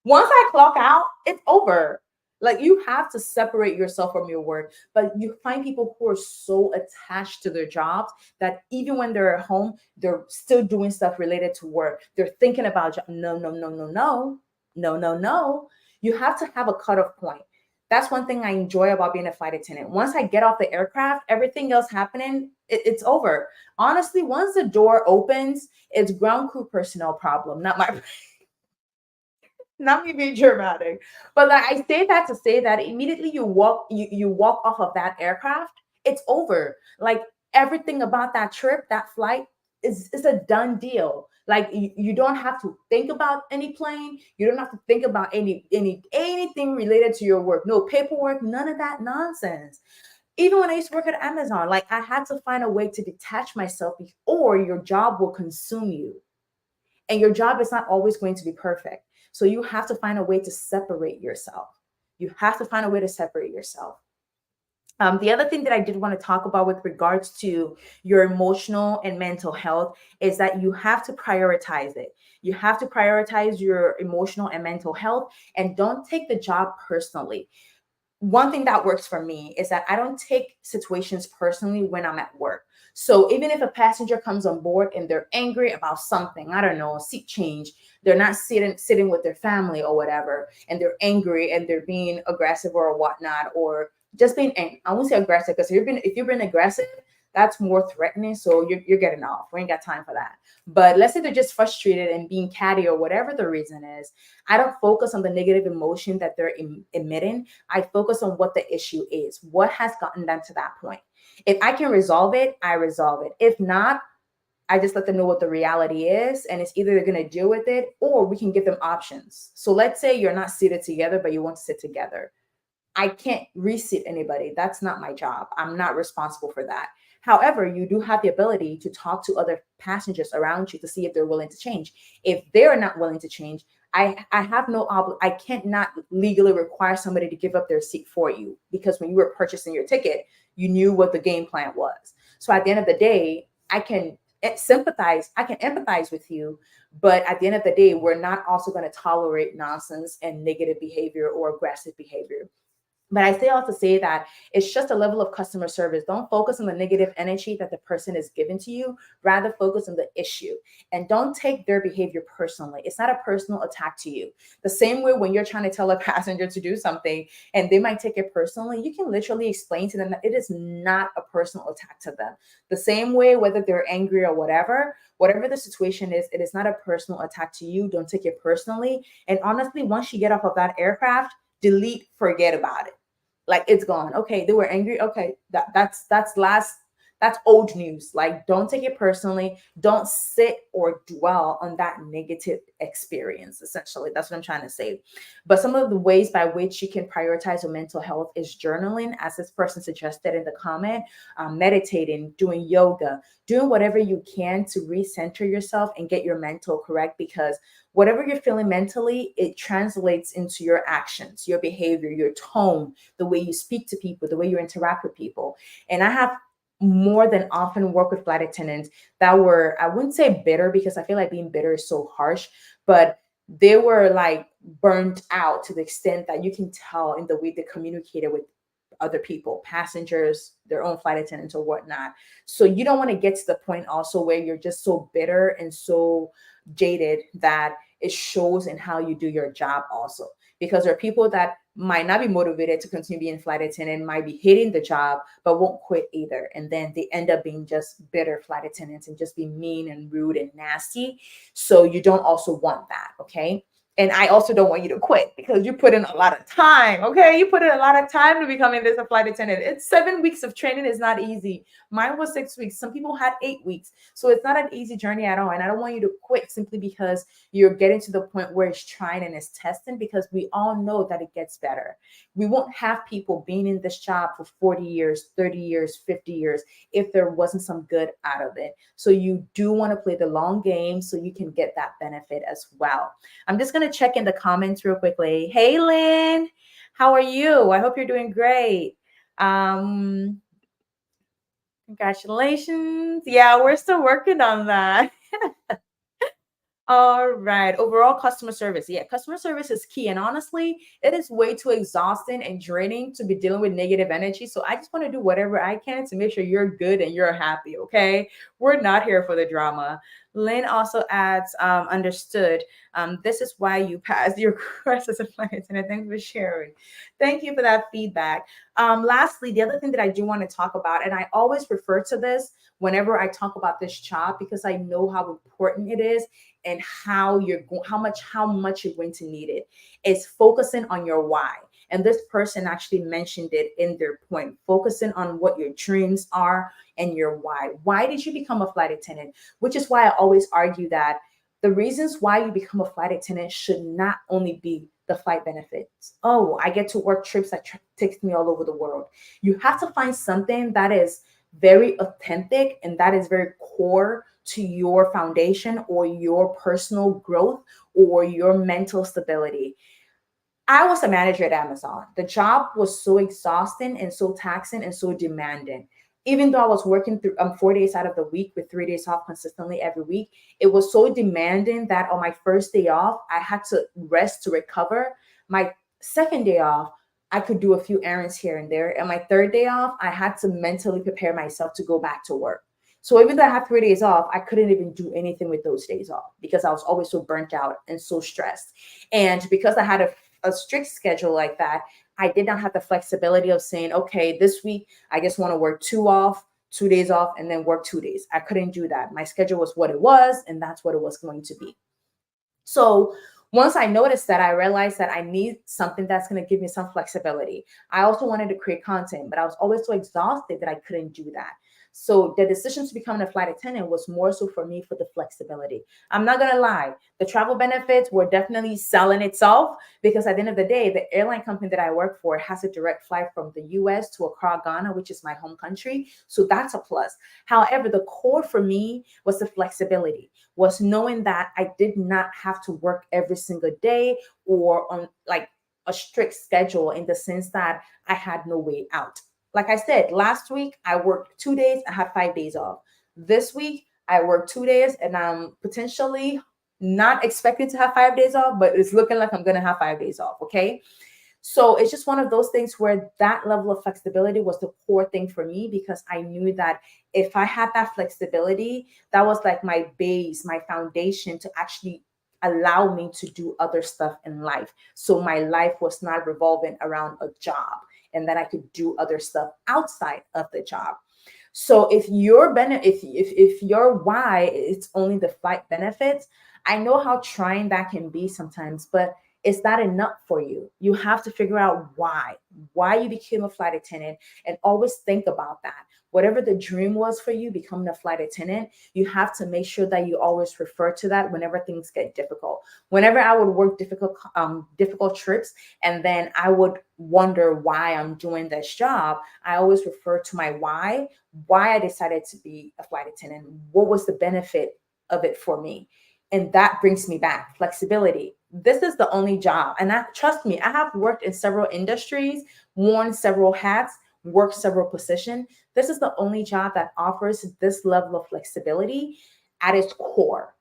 once I clock out, it's over. Like, you have to separate yourself from your work. But you find people who are so attached to their jobs that even when they're at home, they're still doing stuff related to work. They're thinking about no, no, no, no, no, no, no, no. You have to have a cutoff point. That's one thing I enjoy about being a flight attendant. Once I get off the aircraft, everything else happening, it's over. Honestly, once the door opens, it's ground crew personnel problem, not my not me being dramatic, but like, I say that to say that immediately you walk off of that aircraft, it's over. Like, everything about that trip, that flight is a done deal. Like, you don't have to think about any plane. You don't have to think about anything related to your work. No paperwork, none of that nonsense. Even when I used to work at Amazon, like, I had to find a way to detach myself, or your job will consume you. And your job is not always going to be perfect. So you have to find a way to separate yourself. You have to find a way to separate yourself. The other thing that I did want to talk about with regards to your emotional and mental health is that you have to prioritize it. You have to prioritize your emotional and mental health, and don't take the job personally. One thing that works for me is that I don't take situations personally when I'm at work. So even if a passenger comes on board and they're angry about something, I don't know, a seat change, they're not sitting with their family or whatever, and they're angry and they're being aggressive or whatnot, or just being angry. I won't say aggressive, because if you've been aggressive, that's more threatening. So you're getting off. We ain't got time for that. But let's say they're just frustrated and being catty or whatever the reason is. I don't focus on the negative emotion that they're emitting. I focus on what the issue is. What has gotten them to that point? If I can resolve it, I resolve it. If not, I just let them know what the reality is, and it's either they're going to deal with it or we can give them options. So let's say you're not seated together, but you want to sit together. I can't reseat anybody. That's not my job. I'm not responsible for that. However, you do have the ability to talk to other passengers around you to see if they're willing to change. If they're not willing to change, I have no I cannot legally require somebody to give up their seat for you, because when you were purchasing your ticket, you knew what the game plan was. So at the end of the day, I can sympathize, I can empathize with you, but at the end of the day, we're not also going to tolerate nonsense and negative behavior or aggressive behavior. But I say also say that it's just a level of customer service. Don't focus on the negative energy that the person is giving to you. Rather focus on the issue, and don't take their behavior personally. It's not a personal attack to you. The same way when you're trying to tell a passenger to do something and they might take it personally, you can literally explain to them that it is not a personal attack to them. The same way, whether they're angry or whatever the situation is, it is not a personal attack to you. Don't take it personally. And honestly, once you get off of that aircraft, delete, forget about it. Like, it's gone. Okay, they were angry. Okay, that's old news. Like, don't take it personally. Don't sit or dwell on that negative experience. Essentially, that's what I'm trying to say. But some of the ways by which you can prioritize your mental health is journaling, as this person suggested in the comment, meditating, doing yoga, doing whatever you can to recenter yourself and get your mental correct, because whatever you're feeling mentally, it translates into your actions, your behavior, your tone, the way you speak to people, the way you interact with people. And I have more than often worked with flight attendants that were, I wouldn't say bitter, because I feel like being bitter is so harsh, but they were like burnt out to the extent that you can tell in the way they communicated with other people, passengers, their own flight attendants or whatnot. So you don't want to get to the point also where you're just so bitter and so jaded that it shows in how you do your job also. Because there are people that might not be motivated to continue being flight attendant, might be hating the job, but won't quit either. And then they end up being just bitter flight attendants and just be mean and rude and nasty. So you don't also want that, okay? And I also don't want you to quit, because you put in a lot of time. Okay. You put in a lot of time to becoming this a flight attendant. It's 7 weeks of training is not easy. Mine was 6 weeks. Some people had 8 weeks. So it's not an easy journey at all. And I don't want you to quit simply because you're getting to the point where it's trying and it's testing, because we all know that it gets better. We won't have people being in this job for 40 years, 30 years, 50 years if there wasn't some good out of it. So you do want to play the long game so you can get that benefit as well. I'm just going to check in the comments real quickly. Hey, Lynn, how are you? I hope you're doing great. Congratulations. Yeah, we're still working on that. All right. Overall customer service. Yeah, customer service is key. And honestly, it is way too exhausting and draining to be dealing with negative energy. So I just want to do whatever I can to make sure you're good and you're happy. Okay. We're not here for the drama. Lynn also adds, understood. This is why you passed your course as a flight attendant. Thanks for sharing. Thank you for that feedback. Lastly, the other thing that I do want to talk about, and I always refer to this whenever I talk about this job, because I know how important it is and how much you're going to need it, is focusing on your why. And this person actually mentioned it in their point, focusing on what your dreams are and your why. Why did you become a flight attendant? Which is why I always argue that the reasons why you become a flight attendant should not only be the flight benefits. Oh, I get to work trips that takes me all over the world. You have to find something that is very authentic and that is very core to your foundation or your personal growth or your mental stability. I was a manager at Amazon. The job was so exhausting and so taxing and so demanding. Even though I was working through 4 days out of the week with 3 days off consistently every week, it was so demanding that on my first day off, I had to rest to recover. My second day off, I could do a few errands here and there. And my third day off, I had to mentally prepare myself to go back to work. So even though I had 3 days off, I couldn't even do anything with those days off because I was always so burnt out and so stressed. And because I had a strict schedule like that, I did not have the flexibility of saying, okay, this week I just want to work 2 days off, and then work 2 days. I couldn't do that. My schedule was what it was, and that's what it was going to be. So Once I noticed that, I realized that I need something that's going to give me some flexibility. I also wanted to create content, but I was always so exhausted that I couldn't do that. So the decision to become a flight attendant was more so for me for the flexibility. I'm not going to lie. The travel benefits were definitely selling itself, because at the end of the day, the airline company that I work for has a direct flight from the US to Accra, Ghana, which is my home country. So that's a plus. However, the core for me was the flexibility, was knowing that I did not have to work every single day or on like a strict schedule, in the sense that I had no way out. Like I said, last week I worked 2 days, I had 5 days off. This week I worked 2 days, and I'm potentially not expected to have 5 days off, but it's looking like I'm going to have 5 days off. Okay. So it's just one of those things where that level of flexibility was the core thing for me, because I knew that if I had that flexibility, that was like my base, my foundation to actually allow me to do other stuff in life. So my life was not revolving around a job, and then I could do other stuff outside of the job. So if your if your why it's only the flight benefits, I know how trying that can be sometimes, but it's not enough for you. You have to figure out why you became a flight attendant, and always think about that. Whatever the dream was for you becoming a flight attendant, you have to make sure that you always refer to that whenever things get difficult. Whenever I would work difficult trips, and then I would wonder why I'm doing this job, I always refer to my why I decided to be a flight attendant. What was the benefit of it for me? And that brings me back flexibility. This is the only job. And trust me, I have worked in several industries, worn several hats, worked several positions. This is the only job that offers this level of flexibility at its core.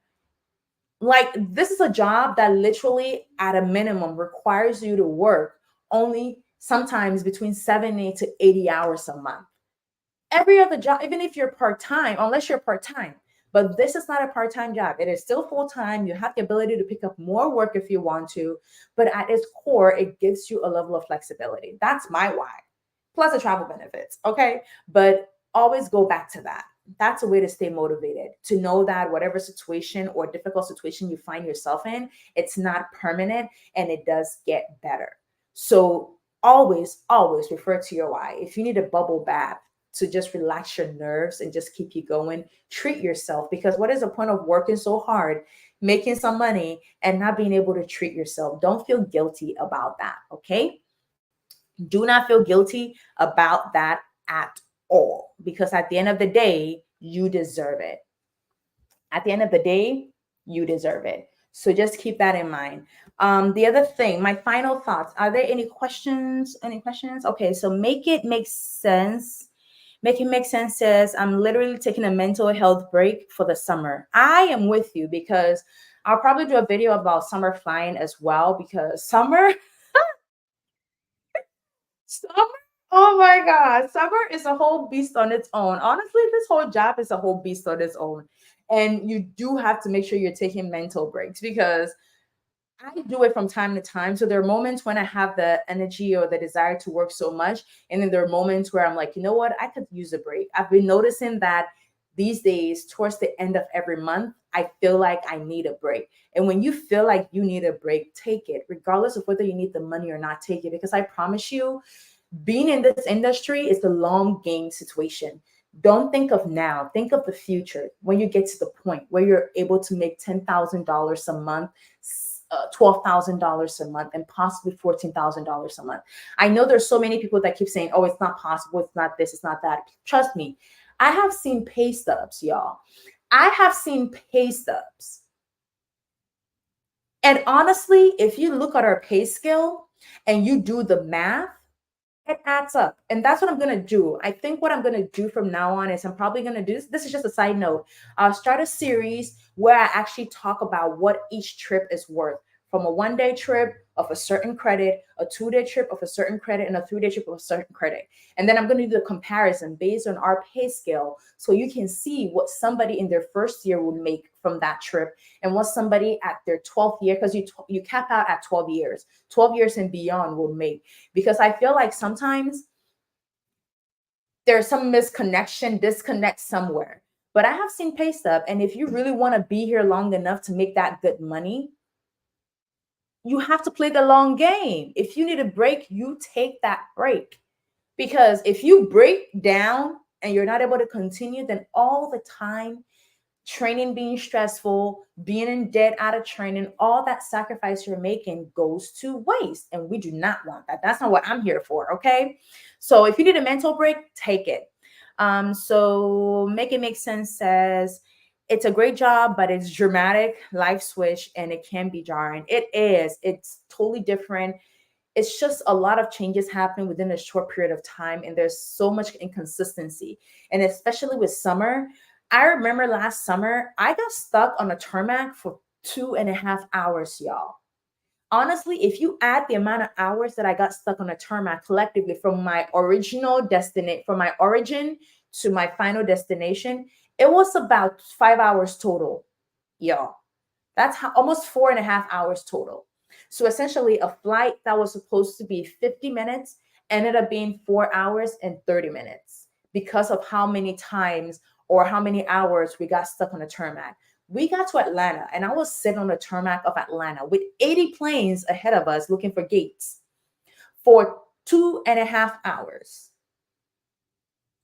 Like, this is a job that literally, at a minimum, requires you to work only sometimes between 70 to 80 hours a month. Every other job, even if you're part-time, unless you're part-time, but this is not a part-time job. It is still full-time. You have the ability to pick up more work if you want to, but at its core, it gives you a level of flexibility. That's my why, plus the travel benefits. Okay. But always go back to that. That's a way to stay motivated, to know that whatever situation or difficult situation you find yourself in, it's not permanent, and it does get better. So always refer to your why. If you need a bubble bath to just relax your nerves and just keep you going, treat yourself, because what is the point of working so hard, making some money, and not being able to treat yourself? Don't feel guilty about that. Okay. Do not feel guilty about that at all, because at the end of the day, you deserve it. At the end of the day, you deserve it. So just keep that in mind. The other thing, my final thoughts. Are there any questions? Any questions? Okay, so make it make sense. Make it make sense says, I'm literally taking a mental health break for the summer. I am with you, because I'll probably do a video about summer flying as well, because summer, oh my God, summer is a whole beast on its own. Honestly, this whole job is a whole beast on its own. And you do have to make sure you're taking mental breaks, because I do it from time to time. So there are moments when I have the energy or the desire to work so much. And then there are moments where I'm like, you know what? I could use a break. I've been noticing that these days, towards the end of every month, I feel like I need a break. And when you feel like you need a break, take it, regardless of whether you need the money or not, take it. Because I promise you, being in this industry is a long game situation. Don't think of now, think of the future, when you get to the point where you're able to make $10,000 a month, $12,000 a month, and possibly $14,000 a month. I know there's so many people that keep saying, oh, it's not possible, it's not this, it's not that. Trust me, I have seen pay stubs, y'all. I have seen pay stubs. And honestly, if you look at our pay scale and you do the math, it adds up. And that's what I'm going to do. I think what I'm going to do from now on is I'm probably going to do this. This is just a side note. I'll start a series where I actually talk about what each trip is worth, from a 1 day trip of a certain credit, a 2 day trip of a certain credit, and a 3 day trip of a certain credit. And then I'm going to do the comparison based on our pay scale, so you can see what somebody in their first year would make from that trip, and what somebody at their 12th year, because you cap out at 12 years and beyond will make. Because I feel like sometimes there's some disconnect somewhere. But I have seen pay stub, and if you really want to be here long enough to make that good money, you have to play the long game. If you need a break, you take that break. Because if you break down and you're not able to continue, then all the time training being stressful, being in debt out of training, all that sacrifice you're making goes to waste. And we do not want that. That's not what I'm here for. Okay. So if you need a mental break, take it. So Make It Make Sense says, it's a great job, but it's dramatic, life switch, and it can be jarring. It is. It's totally different. It's just a lot of changes happening within a short period of time, and there's so much inconsistency. And especially with summer, I remember last summer I got stuck on a tarmac for 2.5 hours, y'all. Honestly, if you add the amount of hours that I got stuck on a tarmac collectively from my original destination, from my origin to my final destination, it was about 5 hours total, y'all. That's how, almost 4.5 hours total. So essentially, a flight that was supposed to be 50 minutes ended up being 4 hours and 30 minutes because of how many times or how many hours we got stuck on a tarmac. We got to Atlanta, and I was sitting on the tarmac of Atlanta with 80 planes ahead of us looking for gates for 2.5 hours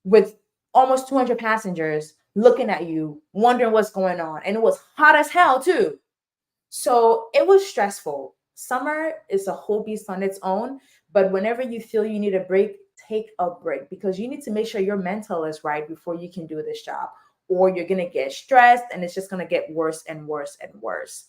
with almost 200 passengers looking at you, wondering what's going on. And it was hot as hell, too. So it was stressful. Summer is a whole beast on its own, but whenever you feel you need a break, take a break, because you need to make sure your mental is right before you can do this job, or you're going to get stressed and it's just going to get worse and worse and worse.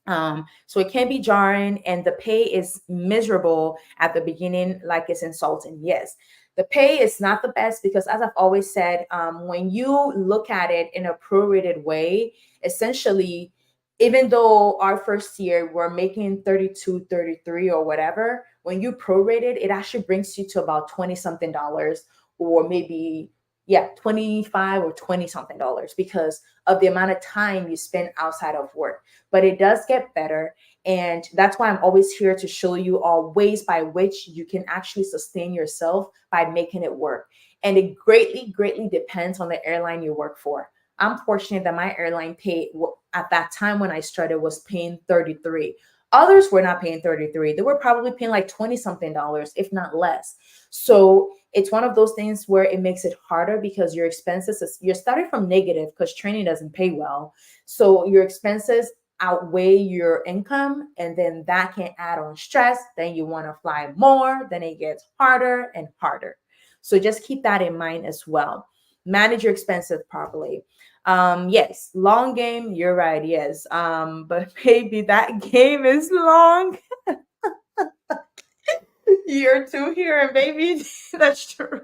So it can be jarring, and the pay is miserable at the beginning, like it's insulting. Yes, the pay is not the best because, as I've always said, when you look at it in a prorated way, essentially, even though our first year we're making 32, 33 or whatever, when you prorate it, it actually brings you to about 20 something dollars, or maybe, yeah, 25 or 20 something dollars, because of the amount of time you spend outside of work. But it does get better. And that's why I'm always here to show you all ways by which you can actually sustain yourself by making it work. And it greatly, greatly depends on the airline you work for. I'm fortunate that my airline paid, at that time when I started, was paying 33. Others were not paying 33. They were probably paying like 20 something dollars, if not less. So it's one of those things where it makes it harder because your expenses, you're starting from negative because training doesn't pay well. So your expenses outweigh your income, and then that can add on stress. Then you want to fly more, then it gets harder and harder. So just keep that in mind as well. Manage your expenses properly. Yes, long game, you're right. Yes. But maybe that game is long. Year two here, and maybe that's true.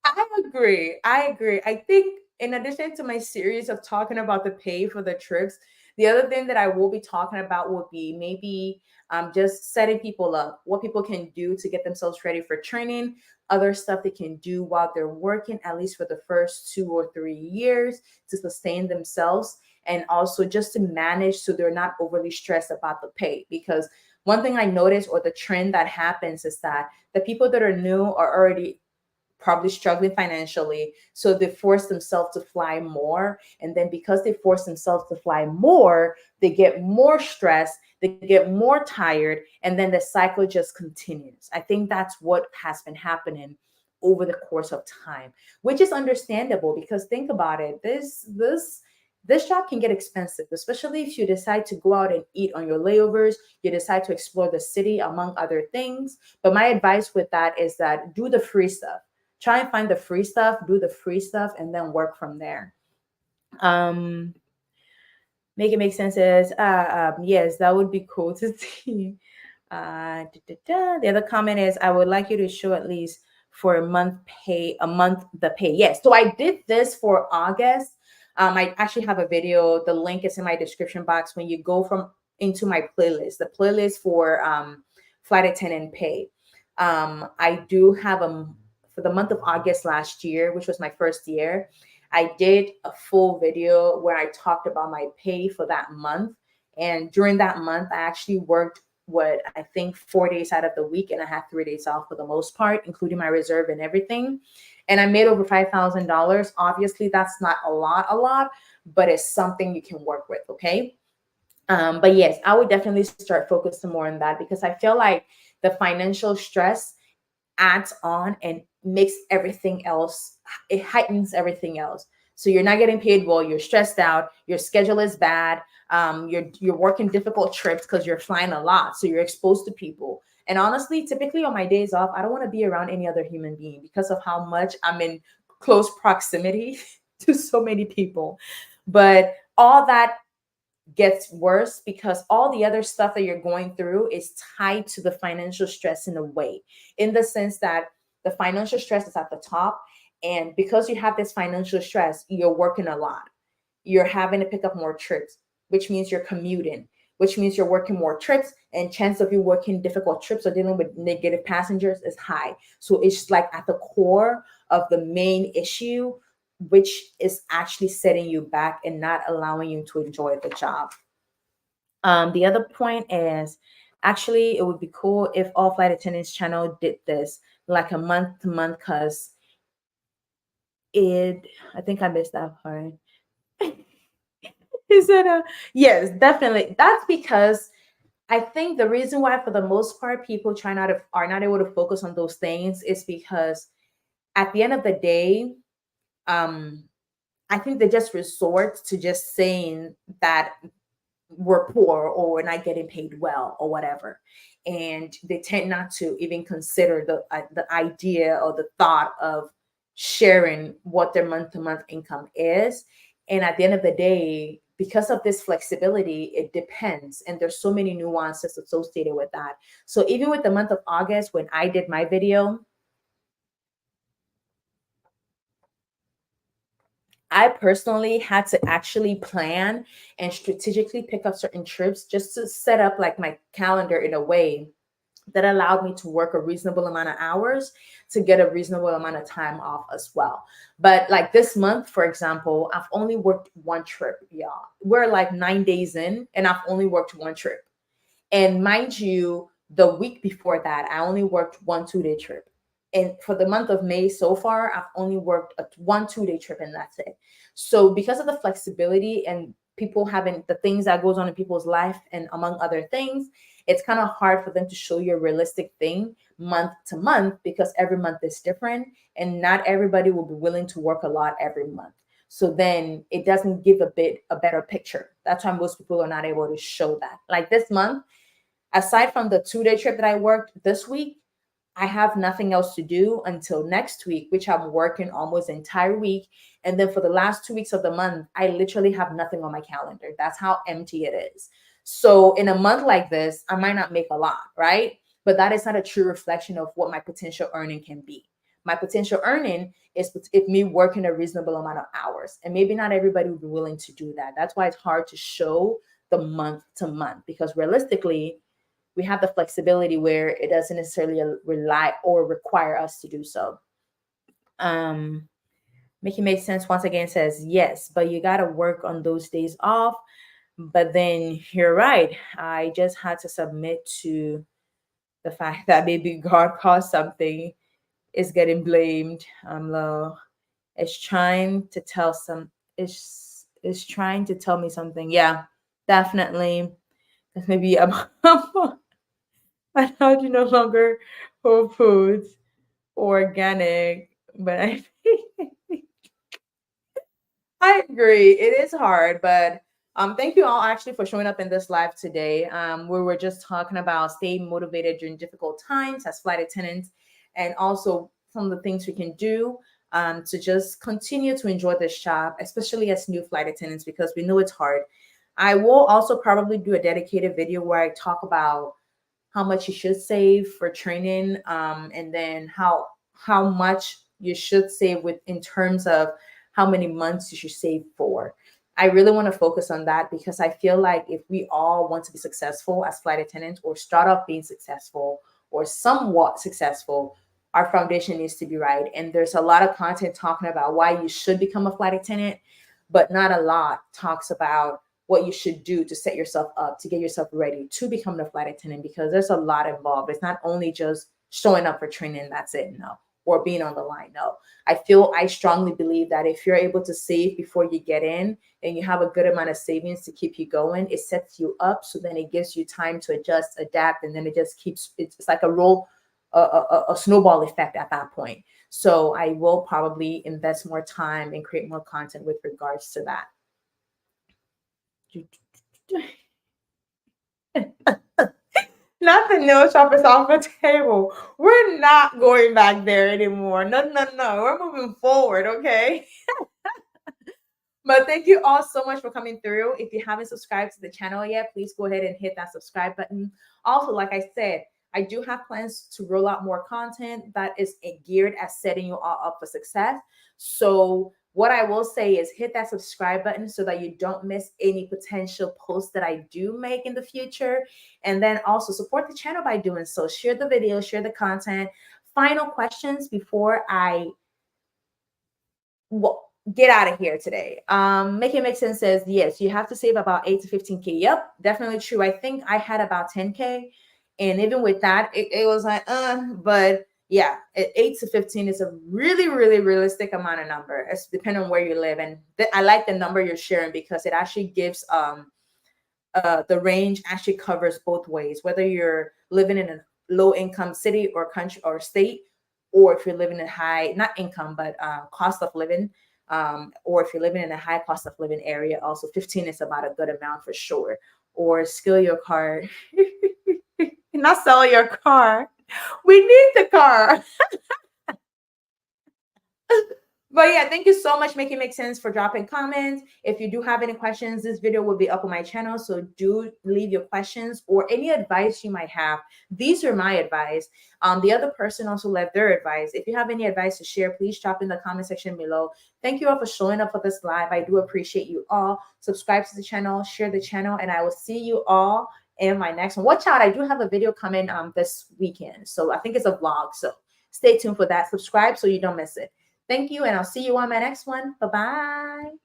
I agree. I agree. I think in addition to my series of talking about the pay for the trips, the other thing that I will be talking about would be maybe just setting people up, what people can do to get themselves ready for training, other stuff they can do while they're working, at least for the first 2 or 3 years, to sustain themselves, and also just to manage so they're not overly stressed about the pay. Because one thing I noticed, or the trend that happens, is that the people that are new are already probably struggling financially. So they force themselves to fly more. And then because they force themselves to fly more, they get more stressed, they get more tired, and then the cycle just continues. I think that's what has been happening over the course of time, which is understandable, because think about it. This job can get expensive, especially if you decide to go out and eat on your layovers, you decide to explore the city, among other things. But my advice with that is that do the free stuff. Try and find the free stuff, do the free stuff, and then work from there. Um, Make It Make Sense is, yes, that would be cool to see. The other comment is, I would like you to show at least for a month the pay. Yes, so I did this for August. I actually have a video. The link is in my description box. When you go from into my playlist, the playlist for flight attendant pay, I do have for the month of August last year, which was my first year. I did a full video where I talked about my pay for that month. And during that month, I actually worked, what I think, 4 days out of the week, and I had 3 days off for the most part, including my reserve and everything. And I made over $5,000. Obviously, that's not a lot, but it's something you can work with. Okay. But yes, I would definitely start focusing more on that because I feel like the financial stress adds on and makes everything else, it heightens everything else. So you're not getting paid well, you're stressed out, your schedule is bad, you're working difficult trips because you're flying a lot, so you're exposed to people. And honestly, typically on my days off, I don't want to be around any other human being because of how much I'm in close proximity to so many people. But all that gets worse because all the other stuff that you're going through is tied to the financial stress in a way, in the sense that the financial stress is at the top. And because you have this financial stress, you're working a lot. You're having to pick up more trips, which means you're commuting, which means you're working more trips, and chance of you working difficult trips or dealing with negative passengers is high. So it's like at the core of the main issue, which is actually setting you back and not allowing you to enjoy the job. The other point is actually it would be cool if all flight attendants channel did this like a month to month, because it, I think I missed that part. Is it a, yes, definitely. That's because I think the reason why for the most part people try not to are not able to focus on those things is because at the end of the day, um I think they just resort to just saying that we're poor or we're not getting paid well or whatever, and they tend not to even consider the idea or the thought of sharing what their month to month income is. And at the end of the day, because of this flexibility, it depends, and there's so many nuances associated with that. So even with the month of August, when I did my video, I personally had to actually plan and strategically pick up certain trips just to set up like my calendar in a way that allowed me to work a reasonable amount of hours to get a reasonable amount of time off as well. But like this month, for example, I've only worked one trip, y'all. We're like 9 days in and I've only worked one trip. And mind you, the week before that, I only worked one 2 day trip. And for the month of May so far, I've only worked a one 2 day trip and that's it. So because of the flexibility and people having the things that goes on in people's life and among other things, it's kind of hard for them to show you a realistic thing month to month because every month is different and not everybody will be willing to work a lot every month. So then it doesn't give a better picture. That's why most people are not able to show that. Like this month, aside from the 2 day trip that I worked this week, I have nothing else to do until next week, which I'm working almost the entire week. And then for the last 2 weeks of the month, I literally have nothing on my calendar. That's how empty it is. So in a month like this, I might not make a lot, right? But that is not a true reflection of what my potential earning can be. My potential earning is if me working a reasonable amount of hours. And maybe not everybody would be willing to do that. That's why it's hard to show the month to month because realistically, we have the flexibility where it doesn't necessarily rely or require us to do so. Um, Make it make sense once again says yes, but you got to work on those days off. But then you're right. I just had to submit to the fact that maybe God caused something is getting blamed. Low. It's trying to tell some. It's trying to tell me something. Yeah, definitely. Maybe I'm I know you no longer whole foods, organic, but I agree. It is hard, but thank you all actually for showing up in this live today. We were just talking about staying motivated during difficult times as flight attendants, and also some of the things we can do to just continue to enjoy this job, especially as new flight attendants, because we know it's hard. I will also probably do a dedicated video where I talk about how much you should save for training, and then how much you should save with in terms of how many months you should save for. I really want to focus on that because I feel like if we all want to be successful as flight attendants or start off being successful or somewhat successful, our foundation needs to be right. And there's a lot of content talking about why you should become a flight attendant, but not a lot talks about what you should do to set yourself up to get yourself ready to become a flight attendant because there's a lot involved. It's not only just showing up for training, that's it. No. or being on the line. No, I strongly believe that if you're able to save before you get in and you have a good amount of savings to keep you going, it sets you up. So then it gives you time to adjust, adapt, and then it just keeps, it's like a snowball effect at that point. So I will probably invest more time and create more content with regards to that. Not the nail shop is off the table. We're not going back there anymore. No, no, no. We're moving forward, okay? But thank you all so much for coming through. If you haven't subscribed to the channel yet, please go ahead and hit that subscribe button. Also, like I said, I do have plans to roll out more content that is geared at setting you all up for success. So what I will say is hit that subscribe button so that you don't miss any potential posts that I do make in the future. And then also support the channel by doing so. Share the video, share the content. Final questions before I get out of here today. Make it make sense says, yes, you have to save about 8 to 15K. Yep, definitely true. I think I had about 10K. And even with that, it was like, but yeah, 8 to 15 is a really, really realistic amount of number. It's depending on where you live. And I like the number you're sharing because it actually gives the range actually covers both ways, whether you're living in a low income city or country or state, or if you're living in high, not income, but cost of living, or if you're living in a high cost of living area. Also 15 is about a good amount for sure. Or skill your car. Not sell your car. We need the car. But yeah, thank you so much, Make It Make Sense, for dropping comments. If you do have any questions, this video will be up on my channel. So do leave your questions or any advice you might have. These are my advice. The other person also left their advice. If you have any advice to share, please drop in the comment section below. Thank you all for showing up for this live. I do appreciate you all. Subscribe to the channel, share the channel, and I will see you all in my next one. Watch out. I do have a video coming this weekend. So I think it's a vlog. So stay tuned for that. Subscribe so you don't miss it. Thank you, and I'll see you on my next one. Bye-bye.